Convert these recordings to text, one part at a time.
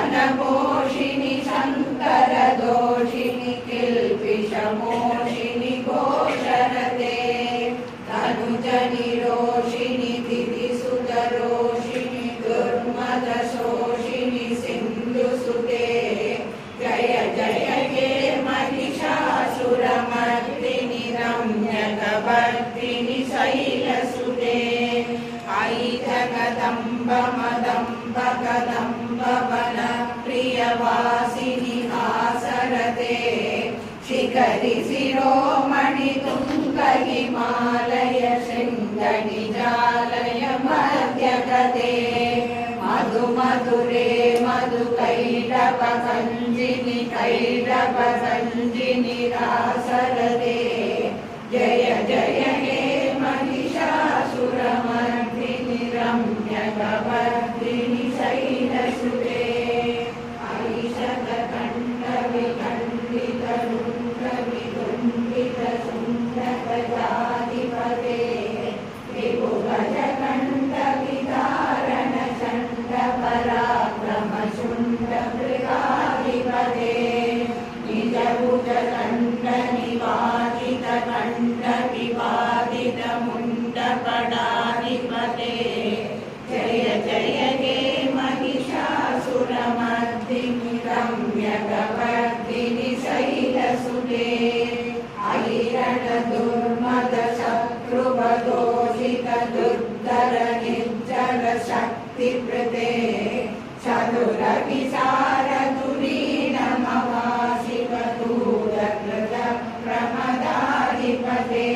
त्रिभुवनपोषिणि शङ्करदोषिणि किल्पिषमोषिणि घोषरते धनुजनिरोषिणि दितिसुतरोषिणि दुर्मदशोषिणि सिन्धुसुते जय जय हे महिषासुरमर्दिनि रम्यकवर्दिनि शैलसुते अयि जगदम्ब मदम्ब कदम्ब वनप्रियवासिनि हासरते शिखरि शिरोमणि तुङ्ग हिमालय शृङ्गनिजालय मध्यगते मधु मधुरे मधु कैरव कञ्जिनि रासरते जय जय हे महिषासुरमर्दिनि रम्यकवर्दिनि शैलसुते गजाधिपते विभुगजकण्डविदारण चण्ड पराक्रम शुण्ड मृगाधिपते निजभुजकण्ड निवादित कण्ड विवादित मुण्ड पडाधिपते जय जय हे महिषासुरमर्दिनि रम्यकवर्दिनि शैलसुते अहिरण दुर्मद शत्रुवदोषित दुर्धर निर्जर शक्तिप्रते चतुर विचार धुरीणमवासिव दूरकृत प्रमदाधिपते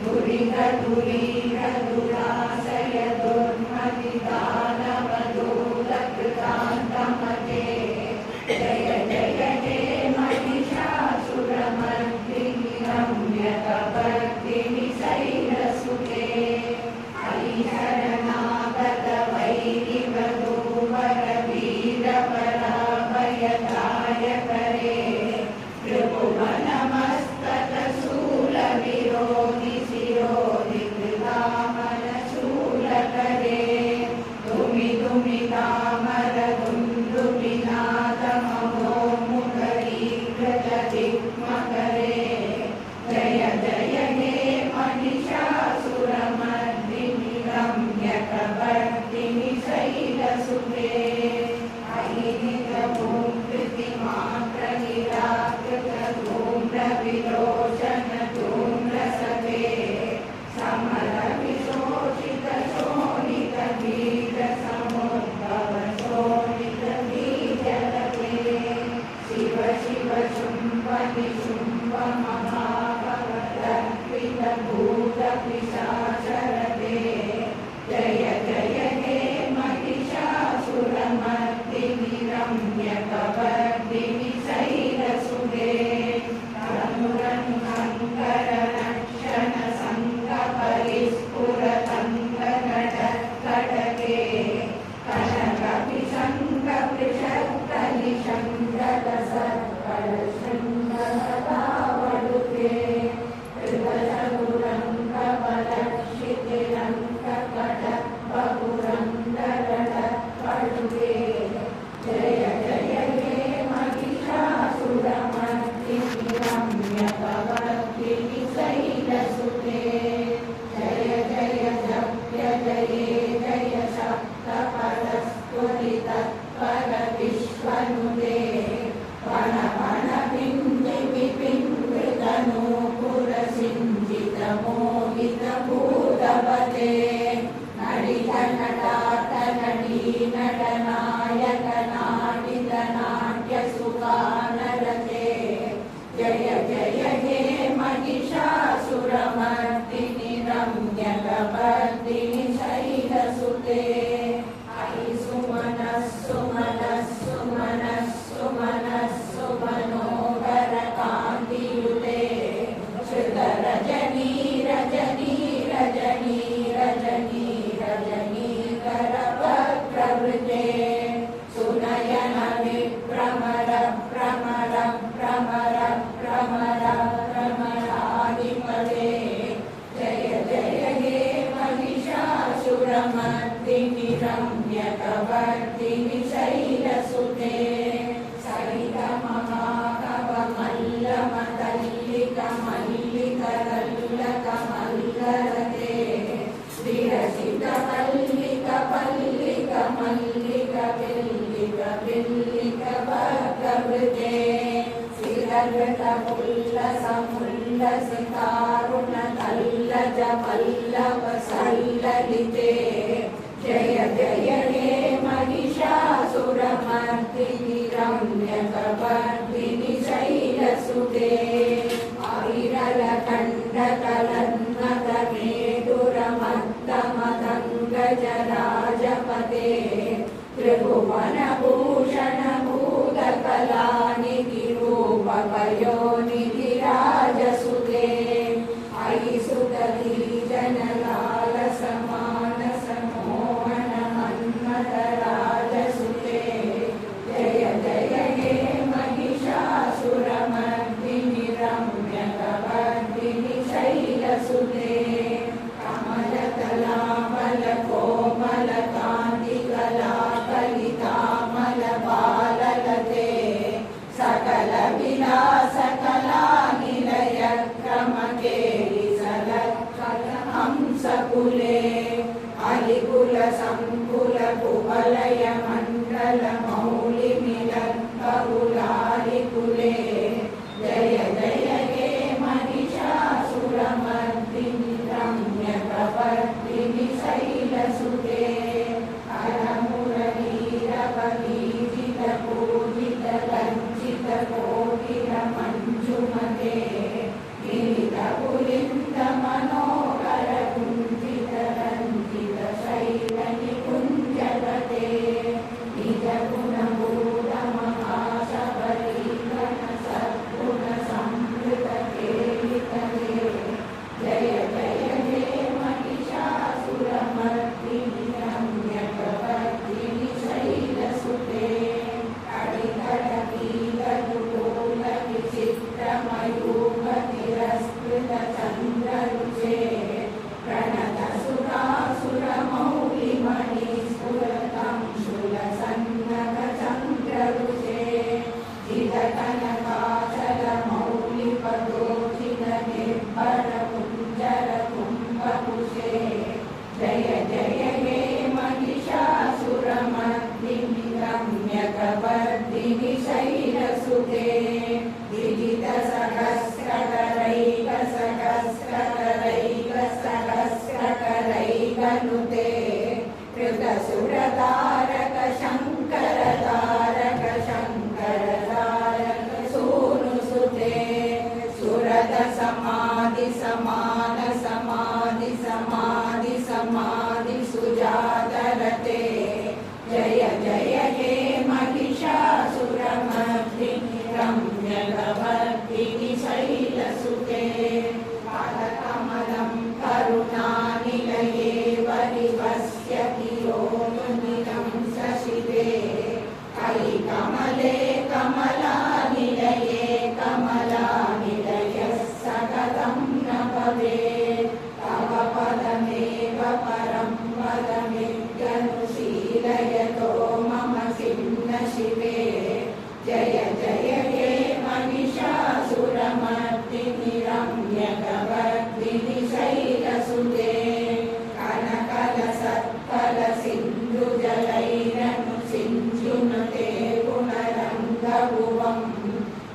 धुरिध धुरीर दुराशय दुर्मति दानव दूरकृतान्तमते जय जय हे महिषासुरमर्दिनि रम्यकवर्दिनि शैलसुते अयि शरणागत वैरिवधूवर वीरपराभयदायकरे त्रिभुवनमस्तकशूलविरोधि शिरोधि कृतामल शूलकरे धुमि धुमि दामर दुन्दुभिनादमहो मुखरीकृत दिग्मकरे जय जय हे महिषासुरमर्दिनि रम्यकवर्दिनि शैलसुते अयि निजभूकृतिमात्र निराकृत धूम्रविलोचन धूम्रसते समर विशोषित शोणित बीज समुद्भव शोणित बीजलते शिव शिव शुम्भ निशुम्भ महाभवदर्पित भूत पिशाचरते जय जय हे महिषासुरमर्दिनि रम्यकवर्दिनि शैलसुते तनुरनु शङ्कर रक्षण सङ्ग परिस्फुरतङ्गकटके कनकविशङ्ग पृषत्कलिशङ्गद सर्पशृङ्गदावडुके कृतशूरङ्ग बलक्ष मल्लकमल्लरते विरचित मल्लिक पल्लिक मल्लिक बिल्लिक बिल्लिक भद्रवृते शिरवृत पुल्ल समुल्ल सितारुण तल्लज पल्लव सल्ललिते जय जय हे महिषासुरमर्दिनि रम्यकवर्दिनि शैलसुते आविरलकण्डकलन्नकमेदुरमत्तमदङ्गजराजपते त्रिभुवनभूषण भूतकलानिधि रूपपयोनिधि राजसुते अयि सुतली जनलालसमानस मोहन मन्मथराजसुते जय जय हे महिषासुरमर्दिनि रम्यकवर्दिनि शैलसुते कमलतलामलकोमलकान्तिकलाकलितामलबाललते सकलविलासकलानिलय क्रमकेलिसलत्कलहंसकुले अलिकुलसङ्कुलकुवलय मण्डलमौलिमिलद्बहुलालिकुले जय जय हे महिषासुरमर्दिनि रम्यकवर्दिनि शैलसुते पूजितकोटिरमञ्जुमते गिरितपुलिन्दमनोहरकुञ्जितरञ्जितशैलनिकुञ्जगते निजगुणभूतमहाशबरीगणसद्गुणसंवृतकेलितले जय जय हे महिषासुरमर्दिनि रम्यकवर्दिनि शैलसुते तिरस्कृतचन्द्ररुचे प्रणतसुरासुरमौलिमणिस्फुरतं शूलसन्नतचन्द्ररुचे जितकनकाचलमौलिपदोचितनिर्भरकुञ्जरकुम्भकुशे जय जय हे महिषासुरमर्दिनि रम्यकवर्दिनि शैलसुते सहस्रकरैकसहस्रकरैकसहस्रकरैकनुते कृतसुरतारक शङ्करतारक शङ्करतारक सूनुसुते सुरत समाधि समान समाधि समाधि समाधि सुजातरते जय जय हे महिषासुरमर्दिनि रम्यकवर्दिनि शैलसुते पादकमलं करुणानिलये परिवस्यति योनितं शशिते अयि कमले कमलानिलये कमलानिलयः सततं न भवेत् तव पदमेव परं पदमित्यनुशीलयतो मम खिन्न शिवे जय जय हे महिषासुरमर्दिनि रम्यकवर्दिनि शैलसुते कनकलसत्कलसिन्धुजलैरनुसिञ्चुनुते पुनरङ्गभुवं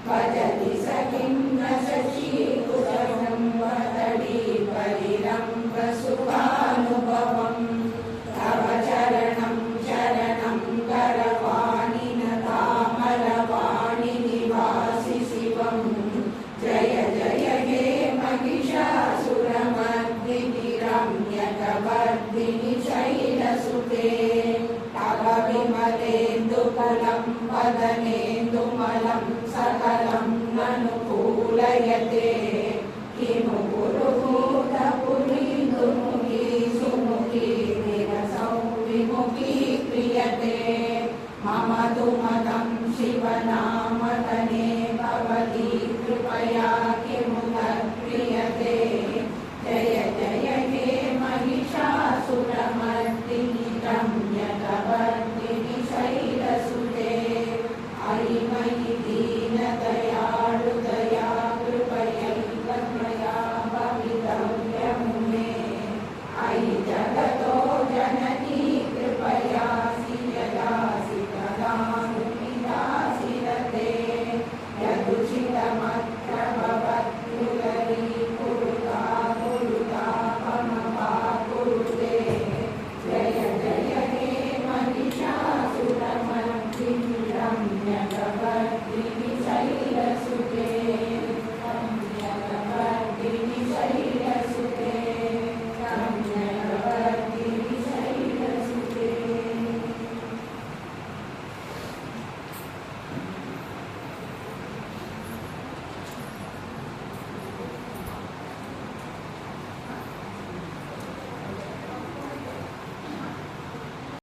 भजति स किं न शशीकुशं वदति परिरम्भसुखानुभवम् तव चरणं चरणं करवाणि न तामरवाणि निवासि शिवं जय जय हे महिषासुरमर्दिनि रम्यकवर्दिनि शैलसुते